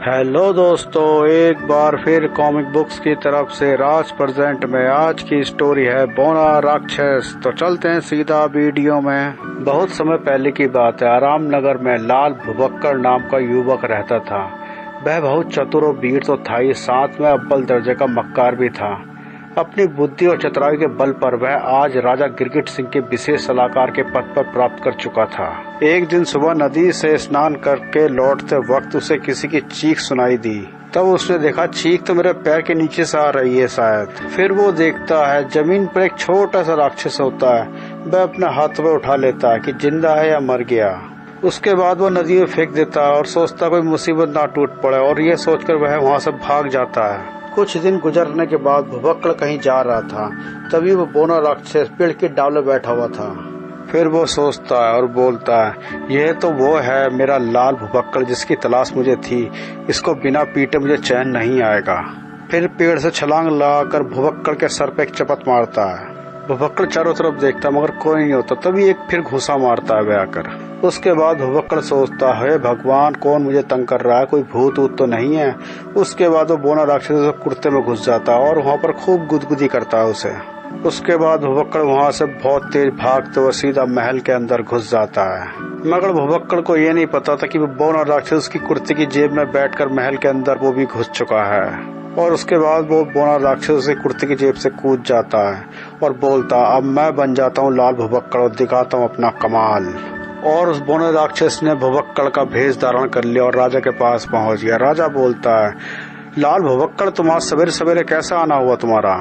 Hello दोस्तों, एक बार फिर कॉमिक बुक्स की तरफ से राज प्रेजेंट में आज की स्टोरी है बोना राक्षस। तो चलते हैं सीधा वीडियो में। बहुत समय पहले की बात है। आराम नगर में लाल भुवक्कड़ नाम का युवक रहता था। वह बहुत चतुर और वीर तो था ही, साथ में अव्वल दर्जे का मक्कार भी था। अपनी बुद्धि और चतुराई के बल पर वह आज राजा गिरगिट सिंह के विशेष सलाहकार के पद पर प्राप्त कर चुका था। एक दिन सुबह नदी से स्नान करके लौटते वक्त उसे किसी की चीख सुनाई दी। तब उसने देखा चीख तो मेरे पैर के नीचे से आ रही है शायद। फिर वो देखता है जमीन पर एक छोटा सा राक्षस होता है। वह अपने हाथ में उठा लेता है कि जिंदा है या मर गया। उसके बाद वो नदी में फेंक देता है और सोचता कोई मुसीबत ना टूट पड़े, और ये सोचकर वह वहाँ से भाग जाता है। कुछ दिन गुजरने के बाद भुवक्कड़ कहीं जा रहा था। तभी वो बोना राक्षस पेड़ की डाल में बैठा हुआ था। फिर वो सोचता है और बोलता है, यह तो वो है मेरा लाल भुवक्कड़ जिसकी तलाश मुझे थी। इसको बिना पीटे मुझे चैन नहीं आएगा। फिर पेड़ से छलांग लगाकर भुवक्कड़ के सर पे एक चपत मारता है। भुवक्कड़ चारों तरफ देखता मगर कोई नहीं होता। तभी एक फिर घुसा मारता है वह आकर। उसके बाद भुवक्कड़ सोचता है, भगवान कौन मुझे तंग कर रहा है, कोई भूत ऊत तो नहीं है। उसके बाद वो बोना राक्षस कुर्ते में घुस जाता है और वहाँ पर खूब गुदगुदी करता है उसे। उसके बाद भुवक्कड़ वहाँ से बहुत तेज भागते हुए सीधा महल के अंदर घुस जाता है। मगर भुवक्कड़ को ये नहीं पता था कि वो बोना राक्षस की कुर्ते की जेब में बैठकर महल के अंदर वो भी घुस चुका है। और उसके बाद वो बोना राक्षस उसे कुर्ते की जेब से कूद जाता है और बोलता, अब मैं बन जाता हूँ लाल भुवक्कड़ और दिखाता हूँ अपना कमाल। और उस बोना राक्षस ने भुवक्कड़ का भेष धारण कर लिया और राजा के पास पहुंच गया। राजा बोलता है, लाल भुवक्कड़ तुम आज सवेरे सवेरे कैसा आना हुआ तुम्हारा?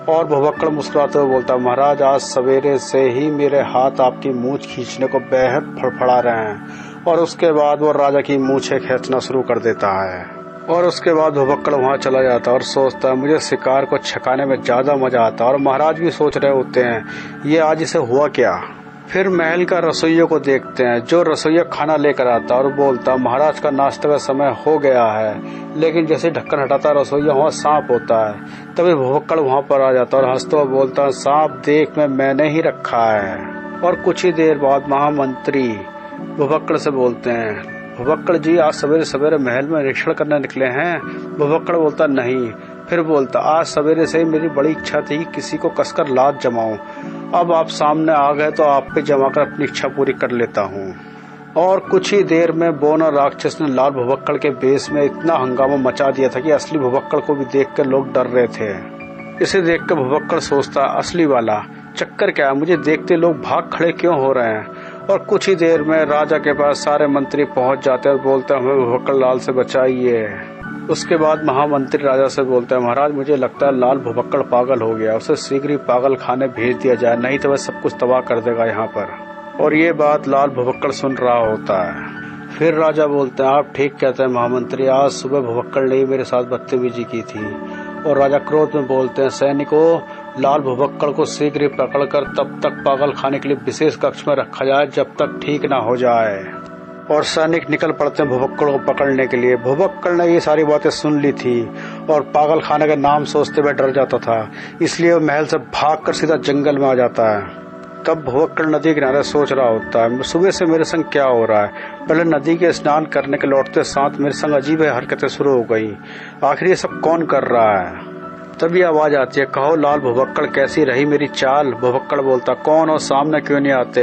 और भुवक्कड़ मुस्कुराते हुए बोलता, महाराज आज सवेरे से ही मेरे हाथ आपकी मूंछ खींचने को बेहद फड़फड़ा रहे हैं। और उसके बाद वो राजा की मूंछें खींचना शुरू कर देता है। और उसके बाद भुवक्कड़ वहाँ चला जाता है और सोचता है, मुझे शिकार को छकाने में ज्यादा मजा आता है। और महाराज भी सोच रहे होते हैं, ये आज इसे हुआ क्या। फिर महल का रसोइयों को देखते हैं। जो रसोइया खाना लेकर आता और बोलता, महाराज का नाश्ते का समय हो गया है। लेकिन जैसे ढक्कन हटाता रसोइया वहाँ सांप होता है। तभी भुवक्कड़ वहाँ पर आ जाता और हंसता हुआ बोलता, सांप देख मैंने ही रखा है। और कुछ ही देर बाद महामंत्री भुवक्कड़ से बोलते हैं, भुवक्कड़ जी आज सवेरे सवेरे महल में निरीक्षण करने निकले हैं? भुवक्कड़ बोलता, नहीं। फिर बोलता, आज सवेरे से ही मेरी बड़ी इच्छा थी कि किसी को कसकर लात जमाऊं। अब आप सामने आ गए तो आप पे जमाकर अपनी इच्छा पूरी कर लेता हूँ। और कुछ ही देर में बोना राक्षस ने लाल भुवक्कड़ के बेस में इतना हंगामा मचा दिया था कि असली भुवक्कड़ को भी देखकर लोग डर रहे थे। इसे देखकर भुवक्कड़ सोचता, असली वाला चक्कर क्या है, मुझे देखते लोग भाग खड़े क्यों हो रहे हैं। और कुछ ही देर में राजा के पास सारे मंत्री पहुंच जाते हैं और बोलते हैं, हमें भुवक्कड़ लाल से बचाइए। उसके बाद महामंत्री राजा से बोलते हैं, महाराज मुझे लगता है लाल भुवक्कड़ पागल हो गया। उसे शीघ्र ही पागल खाने भेज दिया जाए, नहीं तो वह सब कुछ तबाह कर देगा यहाँ पर। और ये बात लाल भुवक्कड़ सुन रहा होता है। फिर राजा बोलते हैं, आप ठीक कहते हैं महामंत्री, आज सुबह भुवक्कड़ ने मेरे साथ बदतमीजी की थी। और राजा क्रोध में बोलते हैं, सैनिकों लाल भुवक्कड़ को शीघ्र पकड़कर तब तक पागल खाने के लिए विशेष कक्ष में रखा जाए जब तक ठीक ना हो जाए। और सैनिक निकल पड़ते हैं भुवक्कड़ को पकड़ने के लिए। भुवक्कड़ ने ये सारी बातें सुन ली थी और पागल खाने का नाम सोचते हुए डर जाता था, इसलिए वो महल से भागकर सीधा जंगल में आ जाता है। तब भुवक्कड़ नदी किनारे सोच रहा होता है, सुबह से मेरे संग क्या हो रहा है। पहले नदी के स्नान करने के लौटते साथ मेरे संग अजीब हरकतें शुरू हो गई। आखिर ये सब कौन कर रहा है। तभी आवाज आती है, कहो लाल भुवक्कड़ कैसी रही मेरी चाल। भुवक्कड़ बोलता, कौन और सामने क्यों नहीं आते।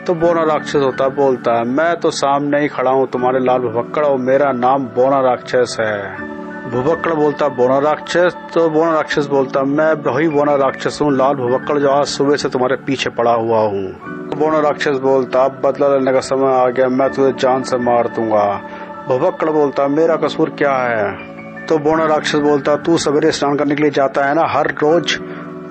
तो बोना राक्षस होता बोलता है, मैं तो सामने ही खड़ा हूँ तुम्हारे लाल भुवक्कड़, और मेरा नाम बोना राक्षस है। भुवक्कड़ बोलता, बोना राक्षस। तो बोना राक्षस बोलता, मैं वही बोना राक्षस हूँ लाल भुवक्कड़ जो आज सुबह से तुम्हारे पीछे पड़ा हुआ हूँ। तो बोना राक्षस बोलता, अब बदला लेने का समय आ गया, मैं तुझे जान से मार दूंगा। भुवक्कड़ बोलता, मेरा कसूर क्या है। तो बोना राक्षस बोलता, तू सवेरे स्नान करने के लिए जाता है ना हर रोज।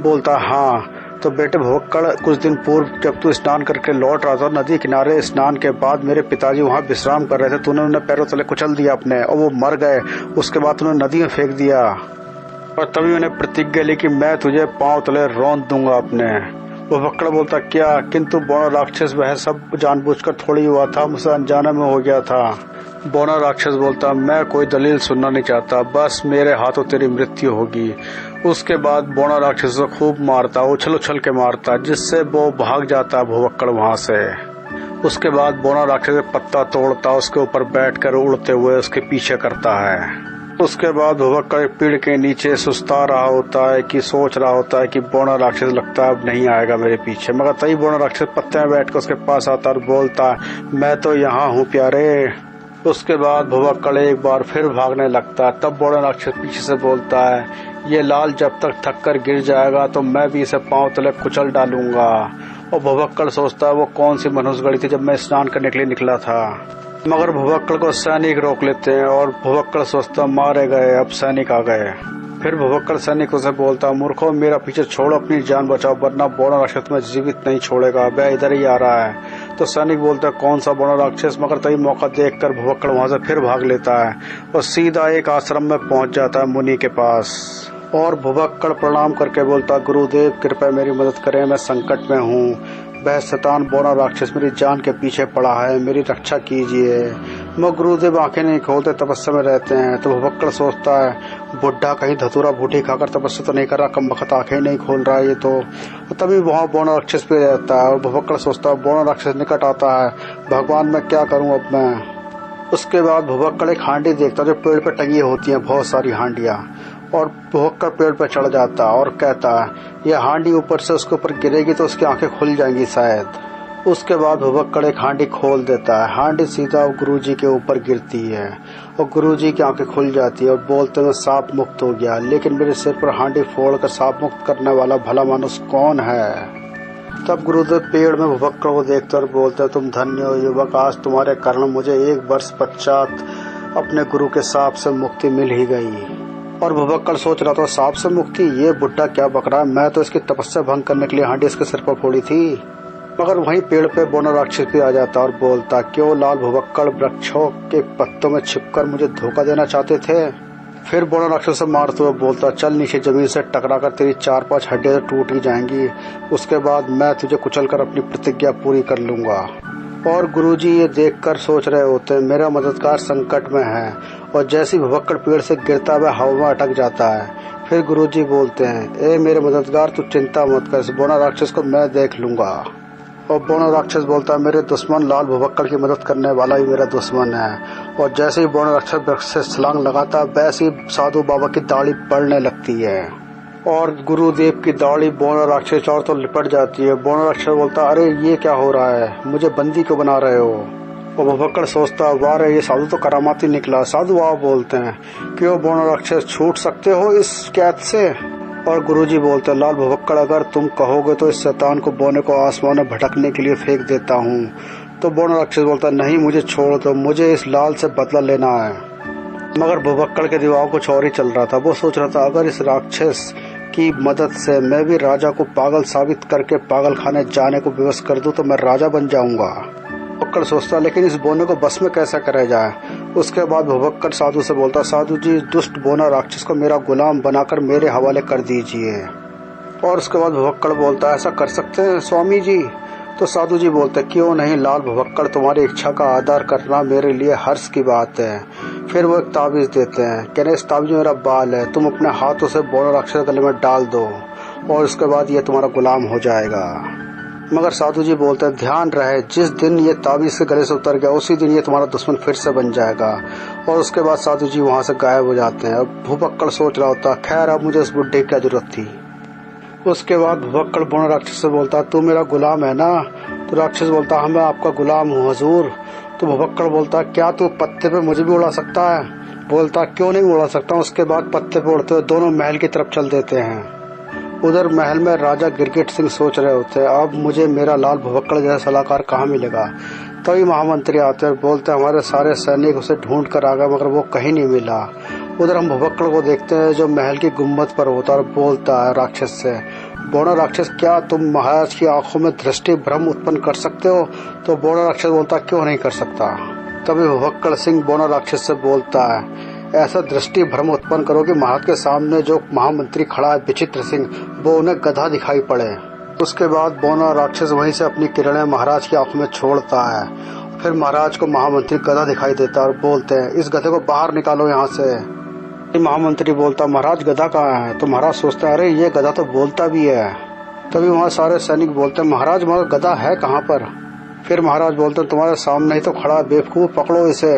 बोलता, हाँ। तो बेटे भुवक्कड़, कुछ दिन पूर्व जब तू स्नान करके लौट रहा था नदी किनारे, स्नान के बाद मेरे पिताजी वहाँ विश्राम कर रहे थे, तूने उन्हें पैरों तले कुचल दिया अपने और वो मर गए। उसके बाद तूने नदी में फेंक दिया और तभी उन्हें प्रतिज्ञा ली कि मैं तुझे पांव तले रौंद दूंगा अपने। भुवक्कड़ बोलता, क्या? किंतु बोना राक्षस वह सब जानबूझकर थोड़ी हुआ था, मुझसे अनजाने में हो गया था। बोना राक्षस बोलता, मैं कोई दलील सुनना नहीं चाहता, बस मेरे हाथों तेरी मृत्यु होगी। उसके बाद बोना राक्षस को खूब मारता, उछल उछल के मारता, जिससे वो भाग जाता भुवक्कड़ वहां से। उसके बाद बोना राक्षस एक पत्ता तोड़ता, उसके ऊपर बैठकर उड़ते हुए उसके पीछे करता है। उसके बाद भुवक्कड़ एक पेड़ के नीचे सुस्ता रहा होता है कि सोच रहा होता है कि बोना राक्षस लगता है अब नहीं आएगा मेरे पीछे। मगर तभी बोना राक्षस पत्ते में बैठकर उसके पास आता और बोलता है, मैं तो यहाँ हूँ प्यारे। उसके बाद भुवक्कड़ एक बार फिर भागने लगता है। तब बोना राक्षस पीछे से बोलता है, ये लाल जब तक थक कर गिर जाएगा तो मैं भी इसे पांव तले कुचल डालूंगा। और भुवक्कड़ सोचता है वो कौन सी मनुष्य गढ़ी थी जब मैं स्नान करने के लिए निकला था। मगर भुवक्कड़ को सैनिक रोक लेते हैं और भुवक्कड़ सोचता मारे गए, अब सैनिक आ गए। फिर भुवक्कड़ सैनिकों से बोलता, मूर्खों मेरा पीछे छोड़ो, अपनी जान बचाओ वरना बोना राक्षस में जीवित नहीं छोड़ेगा, वह इधर ही आ रहा है। तो सैनिक बोलता कौन सा बोना राक्षस। मगर तभी मौका देखकर भुवक्कड़ वहां से फिर भाग लेता है और सीधा एक आश्रम में पहुंच जाता है मुनि के पास। और भुवक्कड़ प्रणाम करके बोलता, गुरुदेव कृपया मेरी मदद करें, मैं संकट में हूँ। वह शैतान बोना राक्षस मेरी जान के पीछे पड़ा है, मेरी रक्षा कीजिए। मगर गुरुदेव आंखें नहीं खोलते, तपस्या में रहते हैं। तो भुवक्कड़ सोचता है बुढ़ा कहीं धतूरा बूटी खाकर तपस्या तो नहीं कर रहा, कम वक्त आंखें नहीं खोल रहा है ये तो। तभी वहाँ बोना राक्षस पे रहता है और भुवक्कड़ सोचता है बोना राक्षस निकट आता है, भगवान मैं क्या करूँ अब मैं। उसके बाद भुवक्कड़ एक हांडी देखता है जो पेड़ पे टंगी होती है, बहुत सारी हांडियाँ। और भुवक्कड़ पेड़ पर चढ़ जाता और कहता है ये हांडी ऊपर से उसके ऊपर गिरेगी तो उसकी आंखें खुल जाएंगी शायद। उसके बाद भुवक्कड़ एक हांडी खोल देता है, हांडी सीधा गुरुजी के ऊपर गिरती है और गुरुजी की आंखें खुल जाती है और बोलते मैं सांप मुक्त हो गया। लेकिन मेरे सिर पर हांडी फोड़कर सांप मुक्त करने वाला भला मानुष कौन है। तब गुरुदेव पेड़ में भुवक्कड़ को देखते और बोलते तुम धन्य हो युवक, आज तुम्हारे कारण मुझे 1 वर्ष पश्चात अपने गुरु के सांप से मुक्ति मिल ही गई। और भुवक्कड़ सोच रहा था सांप से मुक्ति, ये बुड्ढा क्या बक रहा है, मैं तो इसकी तपस्या भंग करने के लिए हांडी इसके सिर पर फोड़ी थी। मगर वहीं पेड़ पे बोना राक्षस भी आ जाता और बोलता क्यों लाल भुवक्कड़ वृक्षों के पत्तों में छिपकर मुझे धोखा देना चाहते थे। फिर बोना राक्षस से मारते हुए बोलता चल नीचे जमीन से टकराकर तेरी 4-5 हड्डियां टूट ही जाएंगी, उसके बाद मैं तुझे कुचलकर अपनी प्रतिज्ञा पूरी कर लूंगा। और गुरुजी ये देखकर सोच रहे होते हैं मेरा मददगार संकट में है। और जैसे भुवक्कड़ पेड़ से गिरता हुआ हवा में अटक जाता है। फिर गुरुजी बोलते हैं ए मेरे मददगार तू चिंता मत कर, इस बोना राक्षस को मैं देख लूंगा। और बोना राक्षस बोलता है मेरे दुश्मन लाल भुवक्कड़ की मदद करने वाला ही मेरा दुश्मन है। और जैसे ही बोना राक्षस वृक्ष से छलांग लगाता है वैसे ही साधु बाबा की दाढ़ी बढ़ने लगती है और गुरुदेव की दाढ़ी बोना राक्षस और तो लिपट जाती है। बोना राक्षस बोलता अरे ये क्या हो रहा है, मुझे बंदी क्यों बना रहे हो। और भुवक्कड़ सोचता वाह रे ये साधु तो करामाती निकला। साधु आप बोलते हैं क्यों बोना राक्षस छूट सकते हो इस कैद से। और गुरुजी बोलते हैं लाल भुवक्कड़ अगर तुम कहोगे तो इस शैतान को बोने को आसमान में भटकने के लिए फेंक देता हूँ। तो बोना राक्षस बोलता नहीं मुझे छोड़ दो, मुझे इस लाल से बदला लेना है। मगर भुवक्कड़ के दिमाग कुछ और ही चल रहा था। वो सोच रहा था अगर इस राक्षस की मदद से मैं भी राजा को पागल साबित करके पागल खाने जाने को विवश कर दूं तो मैं राजा बन जाऊंगा। भुवक्कड़ सोचता लेकिन इस बोने को बस में कैसे कराया जाए। उसके बाद भुवक्कड़ साधु से बोलता साधु जी दुष्ट बोना राक्षस को मेरा गुलाम बनाकर मेरे हवाले कर दीजिए। और उसके बाद भुवक्कड़ बोलता ऐसा कर सकते हैं स्वामी जी। तो साधु जी बोलते क्यों नहीं लाल भुवक्कड़, तुम्हारी इच्छा का आदर करना मेरे लिए हर्ष की बात है। फिर वो एक ताबीज देते हैं, कहने इस ताबीज में मेरा बाल है, तुम अपने हाथों से बोना राक्षस गले में डाल दो और उसके बाद ये तुम्हारा गुलाम हो जाएगा। मगर साधु जी बोलते हैं ध्यान रहे जिस दिन ये ताबीज के गले से उतर गया उसी दिन ये तुम्हारा दुश्मन फिर से बन जाएगा। और उसके बाद साधु जी वहाँ से गायब हो जाते हैं। और भुवक्कड़ सोच रहा होता खैर अब मुझे इस बुड्ढे की क्या जरूरत थी। उसके बाद भुवक्कड़ बोना राक्षस से बोलता तू मेरा गुलाम है ना। तो राक्षस बोलता हाँ मैं आपका गुलाम हूँ हजूर। तो भुवक्कड़ बोलता क्या तू पत्ते पे मुझे भी उड़ा सकता है। बोलता क्यों नहीं उड़ा सकता। उसके बाद पत्ते पे उड़ते हुए दोनों महल की तरफ चल देते हैं। उधर महल में राजा गिरगिट सिंह सोच रहे होते हैं अब मुझे मेरा लाल भुवक्कड़ जैसा सलाहकार कहाँ मिलेगा। तभी महामंत्री आते हैं और बोलते हैं हमारे सारे सैनिक उसे ढूंढ कर आ गए मगर वो कहीं नहीं मिला। उधर हम भुवक्कड़ को देखते हैं जो महल की गुम्बद पर होता है और बोलता है राक्षस से बोना राक्षस क्या तुम महाराज की आंखों में दृष्टि भ्रम उत्पन्न कर सकते हो। तो बोना राक्षस बोलता क्यों नहीं कर सकता। तभी भुवक्कड़ सिंह बोना राक्षस से बोलता है ऐसा दृष्टि भ्रम उत्पन्न करो कि महाराज के सामने जो महामंत्री खड़ा है विचित्र सिंह वो उन्हें गधा दिखाई पड़े। उसके बाद बोना राक्षस वहीं से अपनी किरणें महाराज की आंखों में छोड़ता है। फिर महाराज को महामंत्री गधा दिखाई देता है और बोलते हैं इस गधे को बाहर निकालो यहाँ से। महामंत्री बोलता महाराज गधा कहाँ है। तो महाराज सोचते हैं अरे ये गधा तो बोलता भी है। तभी वहाँ सारे सैनिक बोलते हैं महाराज मगर गधा है कहाँ पर। फिर महाराज बोलते हैं तुम्हारे सामने ही तो खड़ा है बेवकूफ, पकड़ो इसे।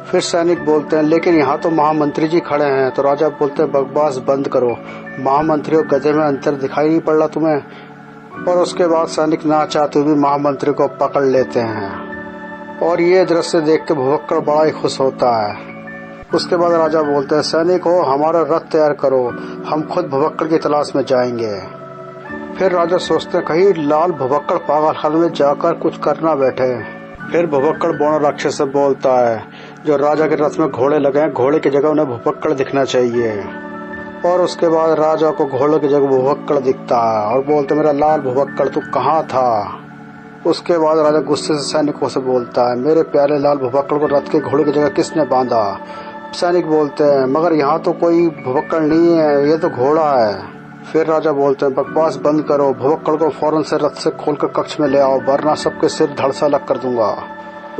फिर सैनिक बोलते हैं लेकिन यहाँ तो महामंत्री जी खड़े हैं। तो राजा बोलते हैं बकवास बंद करो, महामंत्री और गधे में अंतर दिखाई नहीं पड़ रहा तुम्हें। और उसके बाद सैनिक ना चाहते हुए महामंत्री को पकड़ लेते हैं और ये दृश्य देख के भुवक्कड़ बड़ा ही खुश होता है। उसके बाद राजा बोलते हैं सैनिक हो हमारा रथ तैयार करो, हम खुद भुवक्कड़ की तलाश में जाएंगे। फिर राजा सोचते हैं कहीं लाल भुवक्कड़ पागलखाने में जाकर कुछ करना बैठे। फिर भुवक्कड़ बौना राक्षस से बोलता है जो राजा के रथ में घोड़े लगे हैं, घोड़े की जगह उन्हें भुवक्कड़ दिखना चाहिए। और उसके बाद राजा को घोड़े की जगह भुवक्कड़ दिखता है और बोलते मेरा लाल भुवक्कड़ तू कहाँ था। उसके बाद राजा गुस्से से सैनिकों से बोलता है मेरे प्यारे लाल भुवक्कड़ को रथ के घोड़े की जगह किसने बांधा। सैनिक बोलते हैं मगर यहाँ तो कोई भुवक्कड़ नहीं है, ये तो घोड़ा है। फिर राजा बोलते हैं बकवास बंद करो, भुवक्कड़ को फौरन से रथ से खोलकर कक्ष में ले आओ वरना सबके सिर धड़ सा अलग कर दूंगा।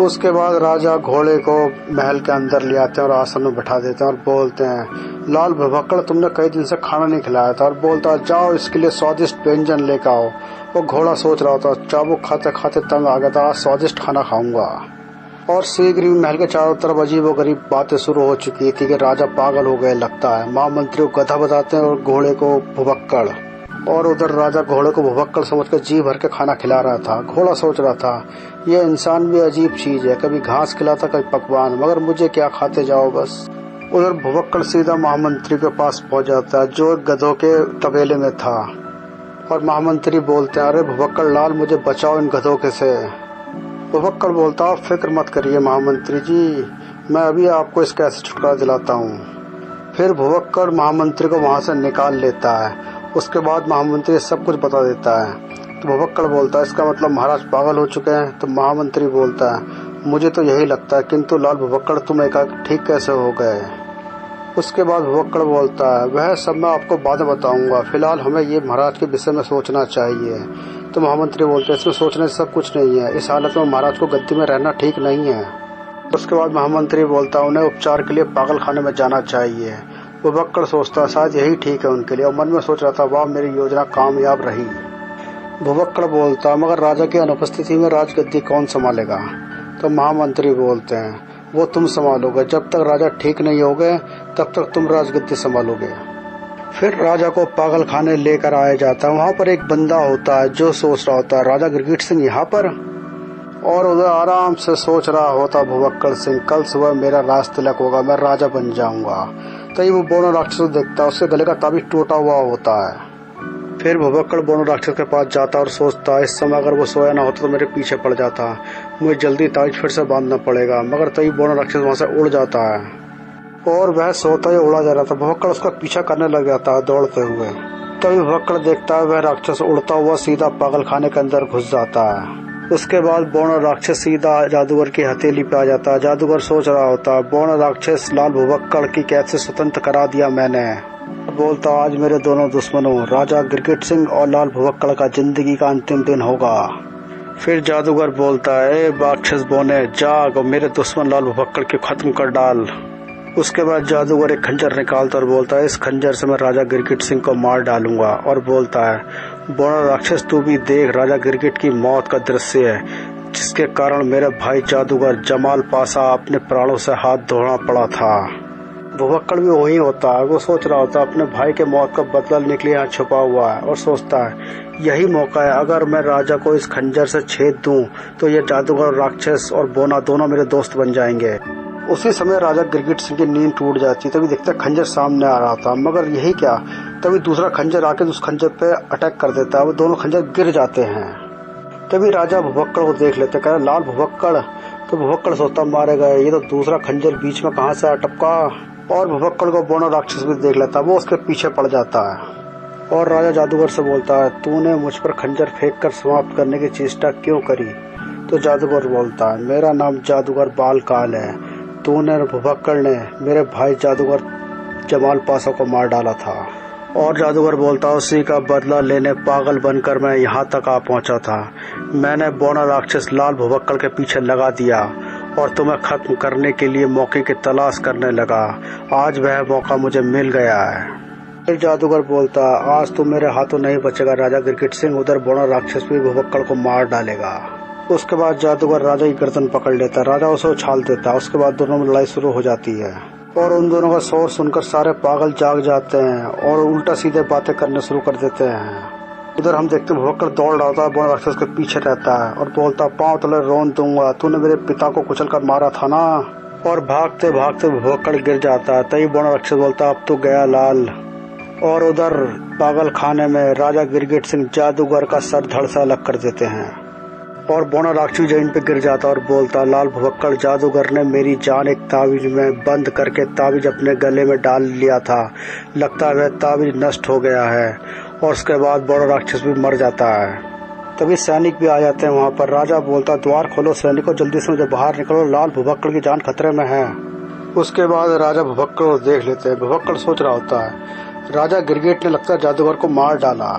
उसके बाद राजा घोड़े को महल के अंदर ले आते हैं और आसन में बैठा देते हैं और बोलते हैं लाल भुवक्कड़ तुमने कई दिन से खाना नहीं खिलाया था। और बोलता है जाओ इसके लिए स्वादिष्ट व्यंजन लेकर आओ। वो घोड़ा सोच रहा था चाबुक खाते खाते तंग आ गया था, आज स्वादिष्ट खाना खाऊंगा। और शीघ्र ही महल के चारों तरफ अजीब और गरीब बातें शुरू हो चुकी थी कि राजा पागल हो गए लगता है। महामंत्री को गधा बताते हैं और घोड़े को भुवक्कड़। और उधर राजा घोड़े को भुवक्कड़ समझकर जी भर के खाना खिला रहा था। घोड़ा सोच रहा था यह इंसान भी अजीब चीज है, कभी घास खिलाता कभी पकवान, मगर मुझे क्या खाते जाओ बस। उधर भुवक्कड़ सीधा महामंत्री के पास पहुंच जाता है जो गधों के तबेले में था। और महामंत्री बोलते हैं अरे भुवक्कड़ लाल मुझे बचाओ इन गधों के से। भुवक्कड़ बोलता आप फिक्र मत करिए महामंत्री जी, मैं अभी आपको इसका ऐसे छुटकारा दिलाता हूँ। फिर भुवक्कड़ महामंत्री को वहां से निकाल लेता है। उसके बाद महामंत्री सब कुछ बता देता है। तो भुवक्कड़ बोलता है इसका मतलब महाराज पागल हो चुके हैं। तो महामंत्री बोलता है मुझे तो यही लगता है, किंतु लाल भुवक्कड़ तुम एकाएक ठीक कैसे हो गए। उसके बाद भुवक्कड़ बोलता है वह सब मैं आपको बाद में बताऊंगा, फिलहाल हमें ये महाराज के विषय में सोचना चाहिए। तो महामंत्री बोलते हैं इसमें सोचने से सब कुछ नहीं है, इस हालत में महाराज को गद्दी में रहना ठीक नहीं है। उसके बाद महामंत्री बोलता है उन्हें उपचार के लिए पागल खाने में जाना चाहिए। भुवक्कड़ सोचता शायद यही ठीक है उनके लिए और मन में सोच रहा था वाह मेरी योजना कामयाब रही। भुवक्कड़ बोलता मगर राजा की अनुपस्थिति में राजगद्दी कौन संभालेगा। तो महामंत्री बोलते हैं वो तुम संभालोगे, जब तक राजा ठीक नहीं हो गए तब तक तुम राजगद्दी संभालोगे। फिर राजा को पागल खाने लेकर आया जाता है। वहाँ पर एक बंदा होता है जो सोच रहा होता है राजा गिरगिट सिंह यहाँ पर। और उधर आराम से सोच रहा होता भुवक्कड़ सिंह कल सुबह मेरा राज तिलक होगा, मैं राजा बन जाऊंगा। तभी वो बौना राक्षस को देखता है, उसके गले का ताबीज टूटा हुआ होता है। फिर भुवक्कड़ बौना राक्षस के पास जाता और सोचता इस समय अगर वो सोया ना होता तो मेरे पीछे पड़ जाता, मुझे जल्दी ताबीज फिर से बांधना पड़ेगा। मगर तभी बौना राक्षस वहाँ से उड़ जाता है और वह सोता ही उड़ा जा रहा था। भुवक्कड़ उसका पीछा करने लग जाता है दौड़ते हुए। तभी भुवक्कड़ देखता है वह राक्षस उड़ता हुआ सीधा पागल खाने के अंदर घुस जाता है। उसके बाद बौना राक्षस सीधा जादूगर की हथेली पे आ जाता है। जादूगर सोच रहा होता बौना राक्षस लाल भुवक्कड़ की कैद से स्वतंत्र करा दिया मैंने। बोलता आज मेरे दोनों दुश्मनों राजा गिरगिट सिंह और लाल भुवक्कड़ का जिंदगी का अंतिम दिन होगा। फिर जादूगर बोलता है राक्षस बौने जाग और मेरे दुश्मन लाल भुवक्कड़ को खत्म कर डाल। उसके बाद जादूगर एक खंजर निकालता और बोलता है इस खंजर से मैं राजा गिरगिट सिंह को मार डालूंगा। और बोलता है बौना राक्षस तू भी देख राजा गिरगिट की मौत का दृश्य है जिसके कारण मेरे भाई जादूगर जमाल पासा अपने प्राणों से हाथ धोना पड़ा था। भुवक्कड़ भी वही होता है, वो सोच रहा होता है अपने भाई के मौत का बदला लेने के लिए यहाँ छुपा हुआ है और सोचता है यही मौका है, अगर मैं राजा को इस खंजर से छेद दूं तो ये जादूगर राक्षस और बौना दोनों मेरे दोस्त बन जाएंगे। उसी समय राजा गिरगिट सिंह की नींद टूट जाती, तभी देखता खंजर सामने आ रहा था। मगर यही क्या, तभी दूसरा खंजर आके उस खंजर पे अटैक कर देता है, वो दोनों खंजर गिर जाते हैं। तभी राजा भुवक्कड़ को देख लेते, कह लाल भुवक्कड़। तो भुवक्कड़ सोचता मारे गए, ये तो दूसरा खंजर बीच में कहाँ से अटपका। और भुवक्कड़ को बौना राक्षस भी देख लेता, वो उसके पीछे पड़ जाता है। और राजा जादूगर से बोलता है तूने मुझ पर खंजर फेंक कर समाप्त करने की चेष्टा क्यों करी। तो जादूगर बोलता है मेरा नाम जादूगर बालकाल है, तूने भुवक्कड़ ने मेरे भाई जादूगर जमाल पासा को मार डाला था। और जादूगर बोलता उसी का बदला लेने पागल बनकर मैं यहाँ तक आ पहुँचा था। मैंने बौना राक्षस लाल भुवक्कड़ के पीछे लगा दिया और तुम्हें खत्म करने के लिए मौके की तलाश करने लगा। आज वह मौका मुझे मिल गया है। फिर जादूगर बोलता आज तो मेरे हाथों नहीं बचेगा राजा गिरगिट सिंह। उधर बौना राक्षस भी भुवक्कड़ को मार डालेगा। उसके बाद जादूगर राजा की गर्दन पकड़ लेता है, राजा उसे उछाल देता है। उसके बाद दोनों में लड़ाई शुरू हो जाती है और उन दोनों का शोर सुनकर सारे पागल जाग जाते हैं और उल्टा सीधे बातें करने शुरू कर देते हैं। उधर हम देखते हैं भुवक्कड़ दौड़ रहा होता है, बौना राक्षस के पीछे रहता है और बोलता, पांव तले रोन दूंगा, तूने मेरे पिता को कुचल कर मारा था ना। और भागते भागते भुवक्कड़ गिर जाता है। तभी बौना राक्षस बोलता, अब तो गया लाल। और उधर पागल खाने में राजा गिरगिट सिंह जादूगर का सर धड़ से अलग कर देते हैं और बौना राक्षस जमीन पे गिर जाता और बोलता, लाल भुवक्कड़, जादूगर ने मेरी जान एक ताबीज में बंद करके ताबीज अपने गले में डाल लिया था, लगता है वह ताबीज नष्ट हो गया है। और उसके बाद बौना राक्षस भी मर जाता है। तभी सैनिक भी आ जाते हैं वहाँ पर। राजा बोलता, द्वार खोलो सैनिकों, जल्दी से मुझे बाहर निकलो, लाल भुवक्कड़ की जान खतरे में है। उसके बाद राजा भुवक्कड़ को देख लेते हैं। भुवक्कड़ सोच रहा होता है, राजा गिरगिट ने लगता है जादूगर को मार डाला।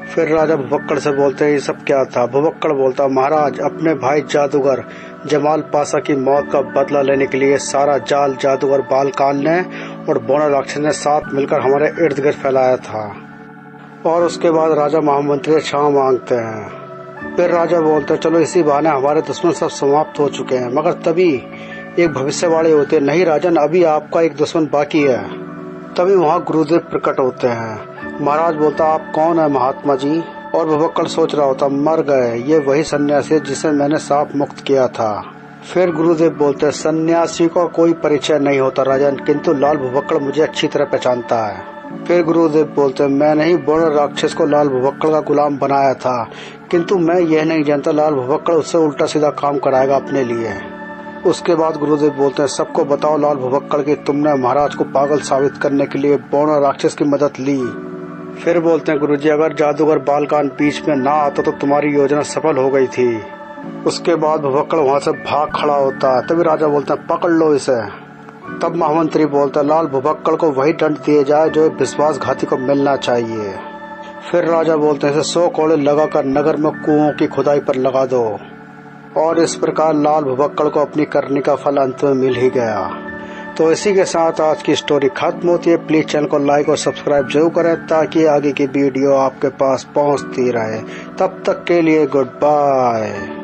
फिर राजा भुवक्कड़ से बोलते हैं, ये सब क्या था? भुवक्कड़ बोलता, महाराज, अपने भाई जादूगर जमाल पाशा की मौत का बदला लेने के लिए सारा जाल जादूगर बालकाल ने और बौना राक्षस ने साथ मिलकर हमारे इर्द गिर्द फैलाया था। और उसके बाद राजा महामंत्री से क्षमा मांगते हैं। फिर राजा बोलते हैं, चलो इसी बहाने हमारे दुश्मन सब समाप्त हो चुके हैं। मगर तभी एक भविष्यवाणी होते, नहीं राजन, अभी आपका एक दुश्मन बाकी है। तभी वहाँ गुरुदेव प्रकट होते हैं। महाराज बोलता, आप कौन है महात्मा जी? और भुवक्कड़ सोच रहा होता, मर गए, ये वही सन्यासी जिसे मैंने साफ मुक्त किया था। फिर गुरुदेव बोलते, सन्यासी का कोई परिचय नहीं होता राजन, किंतु लाल भुवक्कड़ मुझे अच्छी तरह पहचानता है। फिर गुरुदेव बोलते, मैंने ही बौना राक्षस को लाल भुवक्कड़ का गुलाम बनाया था, किंतु मैं यह नहीं जानता लाल भुवक्कड़ उससे उल्टा सीधा काम कराएगा अपने लिए। उसके बाद गुरुदेव बोलते हैं, सबको बताओ लाल भुवक्कड़ की तुमने महाराज को पागल साबित करने के लिए बौना राक्षस की मदद ली। फिर बोलते हैं, गुरुजी, अगर जादूगर बालकान बीच में ना आता तो तुम्हारी योजना सफल हो गई थी। उसके बाद भुवक्कड़ वहाँ से भाग खड़ा होता है। तभी राजा बोलते हैं, पकड़ लो इसे। तब महामंत्री बोलता, लाल भुवक्कड़ को वही दंड दिए जाए जो विश्वासघाती को मिलना चाहिए। फिर राजा बोलते हैं, इसे 100 कोड़े लगाकर नगर में कुओं की खुदाई पर लगा दो। और इस प्रकार लाल भुवक्कड़ को अपनी करनी का फल अंत में मिल ही गया। तो इसी के साथ आज की स्टोरी खत्म होती है। प्लीज चैनल को लाइक और सब्सक्राइब जरूर करें ताकि आगे की वीडियो आपके पास पहुंचती रहे। तब तक के लिए गुड बाय।